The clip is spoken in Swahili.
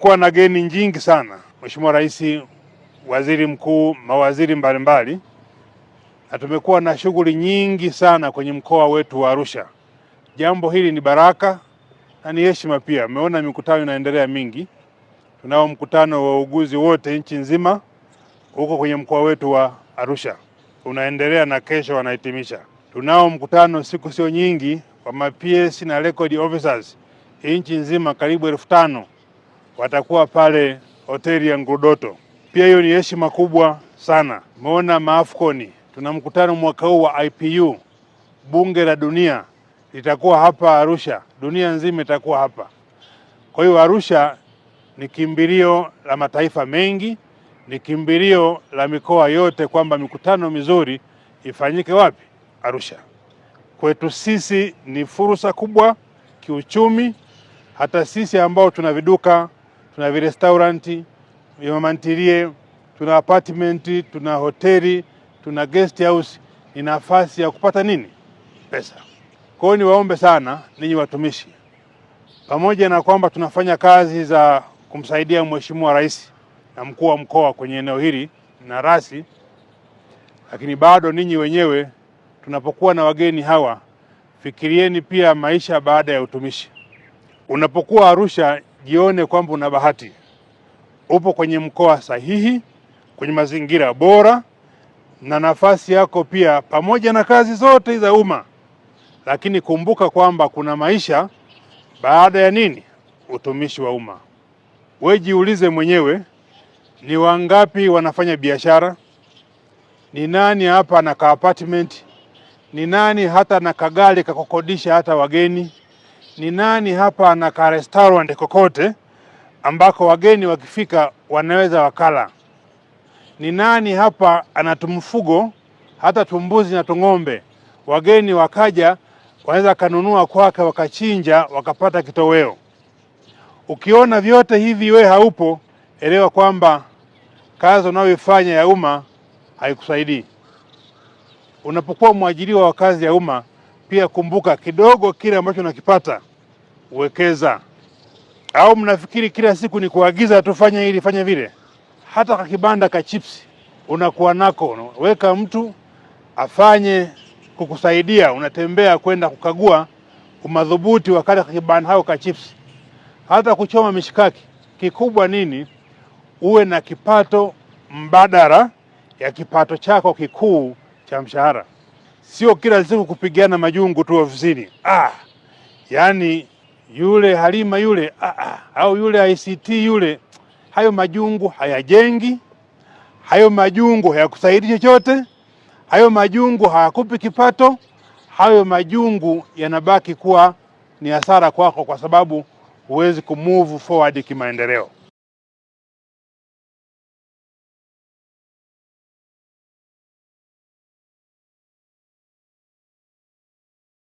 Kuwa na geni nyingi sana, Mheshimiwa Rais, Waziri Mkuu, mawaziri mbalimbali, na tumekuwa na shughuli nyingi sana kwenye mkoa wetu wa Arusha. Jambo hili ni baraka na ni heshima pia. Umeona mikutano inaendelea mingi. Tunao mkutano wa wauguzi wote nchi nzima huko kwenye mkoa wetu wa Arusha, unaendelea na kesho wanahitimisha. Tunao mkutano siku sio nyingi wa ma-PS na record officers nchi nzima, karibu 5,000 watakuwa pale hoteli ya Ngurudoto. Pia hiyo ni heshima kubwa sana. Umeona maafkoni, tuna mkutano mwaka huu wa IPU, bunge la dunia litakuwa hapa Arusha, dunia nzima itakuwa hapa. Kwa hiyo Arusha ni kimbilio la mataifa mengi, ni kimbilio la mikoa yote, kwamba mikutano mizuri ifanyike wapi? Arusha. Kwetu sisi ni fursa kubwa kiuchumi, hata sisi ambao tuna viduka, tuna virestauranti, vimamantilie, tuna apartmenti, tuna hoteli, tuna guest house, ni nafasi ya kupata nini? Pesa. Kwa hiyo niwaombe sana ninyi watumishi, pamoja na kwamba tunafanya kazi za kumsaidia Mheshimiwa Rais na mkuu wa mkoa kwenye eneo hili na rasi, lakini bado ninyi wenyewe tunapokuwa na wageni hawa, fikirieni pia maisha baada ya utumishi. Unapokuwa Arusha, jione kwamba una bahati, upo kwenye mkoa sahihi, kwenye mazingira bora, na nafasi yako pia, pamoja na kazi zote za umma. Lakini kumbuka kwamba kuna maisha baada ya nini? Utumishi wa umma. Wewe jiulize mwenyewe, ni wangapi wanafanya biashara? Ni nani hapa ana ka apartment? Ni nani hata na kagari kakukodisha hata wageni? Ni nani hapa ana ka restaurant kokote ambako wageni wakifika wanaweza wakala? Ni nani hapa ana tumfugo, hata tumbuzi na tung'ombe, wageni wakaja wanaweza kanunua kwake wakachinja wakapata kitoweo? Ukiona vyote hivi wewe haupo, elewa kwamba kazi unayoifanya ya umma haikusaidii. Unapokuwa mwajiriwa wa kazi ya umma, pia kumbuka kidogo kile ambacho unakipata uwekeza. Au mnafikiri kila siku ni kuagiza tufanye hili fanye vile? Hata kwa kibanda ka chips unakuwa nako, weka mtu afanye kukusaidia, unatembea kwenda kukagua umadhubuti wa kale kibanda hao ka chips. Hata kuchoma mishikaki, kikubwa nini? Uwe na kipato mbadala ya kipato chako kikuu cha mshahara. Sio kila siku kupigana majungu tu ofisini. Yani yule Halima yule, au yule ICT yule, hayo majungu hayajengi, hayo majungu hayakusaidii chochote, hayo majungu hayakupi kipato, hayo majungu yanabaki kuwa ni hasara kwako, kwa sababu huwezi kumove forward kimaendeleo.